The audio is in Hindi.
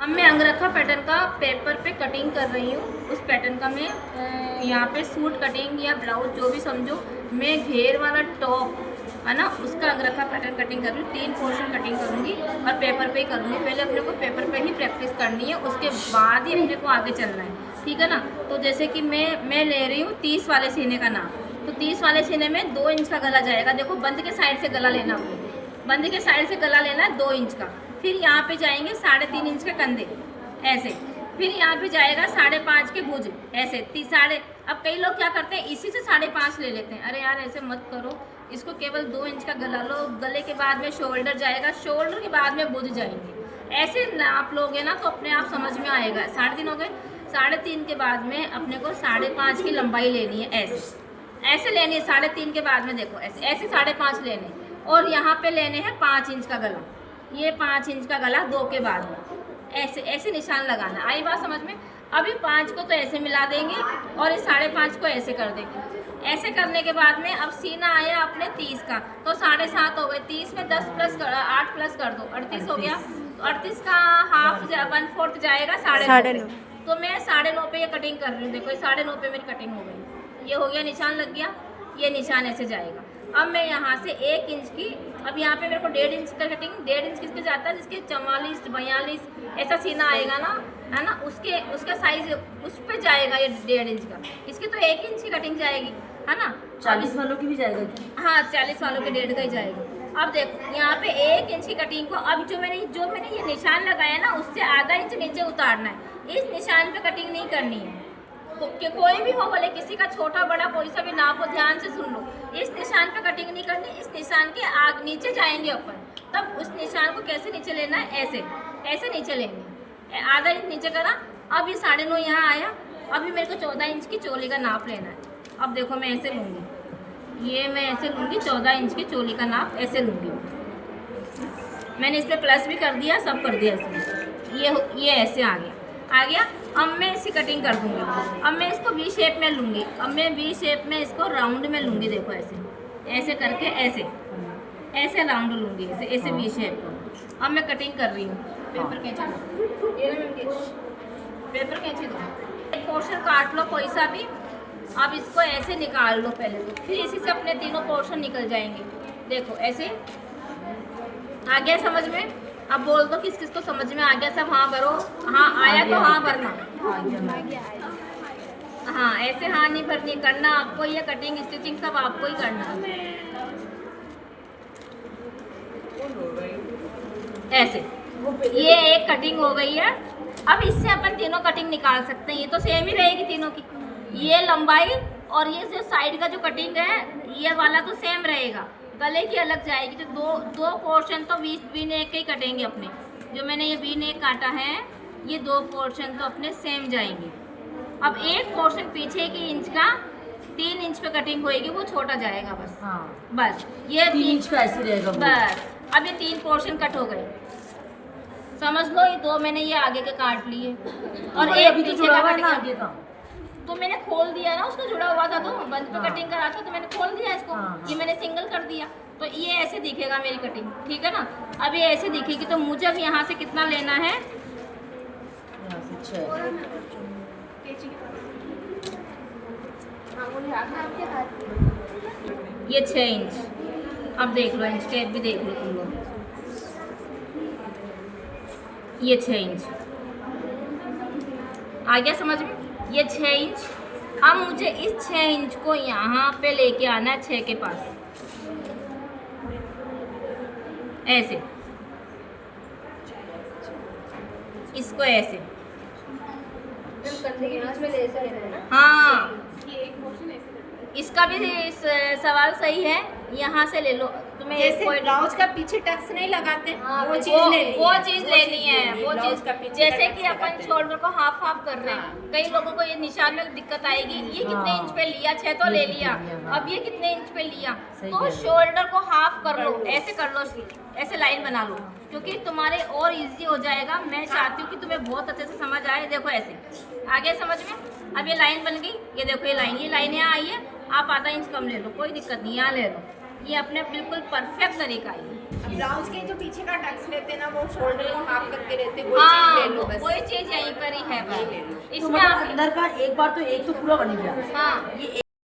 अब मैं अंगरखा पैटर्न का पेपर पे कटिंग कर रही हूँ। उस पैटर्न का मैं यहाँ पे सूट कटिंग या ब्लाउज जो भी समझो, मैं घेर वाला टॉप है ना, उसका अंगरखा पैटर्न कटिंग कर रही हूँ। 3 पोर्शन कटिंग करूँगी और पेपर पे ही करूँगी। पहले अपने को पेपर पे ही प्रैक्टिस करनी है, उसके बाद ही अपने को आगे चलना है, ठीक है ना। तो जैसे कि मैं ले रही हूँ 30 वाले सीने का नाप। तो 30 वाले सीने में 2 इंच का गला जाएगा। देखो बंद के साइड से गला लेना, आपको बंद के साइड से गला लेना 2 इंच का। फिर यहाँ पे जाएंगे 3.5 इंच के कंधे ऐसे। फिर यहाँ पे जाएगा 5.5 के भुज ऐसे। अब कई लोग क्या करते हैं, इसी से 5.5 ले लेते हैं। अरे यार ऐसे मत करो, इसको केवल 2 इंच का गला लो। गले के बाद में शोल्डर जाएगा, शोल्डर के बाद में भुज जाएंगे। ऐसे नाप लोगे ना तो अपने आप समझ में आएगा। 3.5 हो गए, 3.5 के बाद में अपने को 5.5 की लंबाई लेनी है। ऐसे लेनी है 3.5 के बाद में। देखो ऐसे 5.5 लेने, और यहाँ पे लेने हैं 5 इंच का गला। ये 5 इंच का गला 2 के बाद में ऐसे निशान लगाना। आई बात समझ में। अभी 5 को तो ऐसे मिला देंगे और इस 5.5 को ऐसे कर देंगे। ऐसे करने के बाद में अब सीना आया अपने 30 का, तो 7.5 हो गए। 30 में 10 प्लस 8 प्लस कर दो, 38 हो गया। तो 38 का हाफ 1/4 जाएगा 9.5। तो मैं 9.5 पे ये कटिंग कर रही हूँ। देखो 9.5 पे मेरी कटिंग हो गई। ये हो गया, निशान लग गया। ये निशान ऐसे जाएगा। अब मैं यहाँ से 1 इंच की, अब यहाँ पे मेरे को 1.5 इंच का कटिंग, 1.5 इंच किसके जाता है, जिसके 44 42 ऐसा सीना आएगा ना, है ना, उसका साइज उस पर जाएगा ये 1.5 इंच का। इसकी तो 1 इंच की कटिंग जाएगी, है ना। 40 वालों की भी जाएगा। हाँ 40 वालों के 1.5 का ही जाएगा। अब देखो यहाँ पे 1 इंच की कटिंग को, अब जो मैंने ये निशान लगाया ना, उससे आधा इंच नीचे उतारना है। इस निशान पे कटिंग नहीं करनी है। कि कोई भी हो, बोले किसी का छोटा बड़ा कोई सा भी नाप हो, ध्यान से सुन लो। इस निशान पे कटिंग नहीं करनी। इस निशान के नीचे जाएंगे अपन, तब उस निशान को कैसे नीचे लेना है, ऐसे नीचे लेंगे। आधा इंच नीचे करा। अब ये 9.5 यहाँ आया। अभी मेरे को 14 इंच की चोली का नाप लेना है। अब देखो मैं ऐसे लूँगी, ये मैं ऐसे लूँगी 14 इंच की चोली का नाप ऐसे लूँगी। मैंने इस पर प्लस भी कर दिया, सब कर दिया इसमें। ये ऐसे आ गया। अब मैं इसकी कटिंग कर दूँगी। अब मैं इसको वी शेप में लूँगी। अब मैं वी शेप में इसको राउंड में लूँगी। देखो ऐसे करके ऐसे राउंड लूँगी, ऐसे वी शेप को। अब मैं कटिंग कर रही हूँ। पेपर कैंची दो, एक पोर्शन काट लो कोई सा भी। अब इसको ऐसे निकाल लो पहले तो, फिर इसी से अपने तीनों पोर्शन निकल जाएंगे। देखो ऐसे आ गया समझ में। अब बोल दो किस किस को समझ में आ गया, सब हाँ करो। हाँ आया तो हाँ भरना। हाँ ऐसे हाँ नहीं भरनी, करना आपको। ये कटिंग स्टिचिंग सब आपको ही करना है। ऐसे ये एक कटिंग हो गई है। अब इससे अपन तीनों कटिंग निकाल सकते हैं। ये तो सेम ही रहेगी तीनों की, ये लंबाई और ये जो साइड का जो कटिंग है ये वाला तो सेम रहेगा। गले की अलग जाएगी। तो दो पोर्शन तो वी नेक के ही कटेंगे अपने। जो मैंने ये वी नेक काटा है, ये 2 पोर्शन तो अपने सेम जाएंगे। अब एक पोर्शन पीछे की इंच का 3 इंच पे कटिंग होएगी, वो छोटा जाएगा बस। हाँ बस ये 3 इंच का ऐसे रहेगा बस। अब ये 3 पोर्शन कट हो गए, समझ लो। ये 2 मैंने ये आगे के काट लिए और एक पीछे का कट गया। तो मैंने खोल दिया ना, उसको जुड़ा हुआ था तो बंद पे कटिंग करा था, तो मैंने खोल दिया इसको। ये मैंने सिंगल कर दिया, तो ये ऐसे दिखेगा मेरी कटिंग, ठीक है ना। अब ये ऐसे दिखेगी। तो मुझे अब यहाँ से कितना लेना है, ये 6 इंच। अब देख लो, इंच टेप भी देख लो तुम लोग। ये 6 इंच आ गया समझ में, ये 6 इंच। अब मुझे इस 6 इंच को यहाँ पे लेके आना है 6 के पास, ऐसे। इसको ऐसे, कंधे के बीच में ले सकते हैं ना। हाँ ये एक पोर्शन ऐसे करते हैं। इसका भी सवाल सही है। यहाँ से ले लो तुम्हें। जैसे ब्लाउज का पीछे टक्स नहीं लगाते, वो चीज लेनी है। वो चीज का पीछे जैसे कि अपन शोल्डर को हाफ कर रहे हैं। कई लोगों को ये निशान में दिक्कत आएगी, ये कितने इंच पे लिया, 6 तो ले लिया, अब ये कितने इंच पे लिया। तो शोल्डर को हाफ कर लो, ऐसे कर लो, ऐसे लाइन बना लो, क्योंकि तुम्हारे और इजी हो जाएगा। मैं चाहती हूँ कि तुम्हें बहुत अच्छे से समझ आए। देखो ऐसे आगे समझ में। अब ये लाइन बन गई। ये देखो ये लाइन यहाँ आई है। आप आधा इंच कम ले लो, कोई दिक्कत नहीं, यहाँ ले लो। ये अपने बिल्कुल परफेक्ट तरीका है। ब्लाउज के जो पीछे का टक्स रहते हैं ना वो शोल्डर को हाफ करके रहते हैं, वो चीज हाँ ले लो बस। वही चीज़ यहीं पर ही है बस। तो इसमें मतलब आप अंदर का एक बार तो एक तो पूरा बन गया। हाँ ये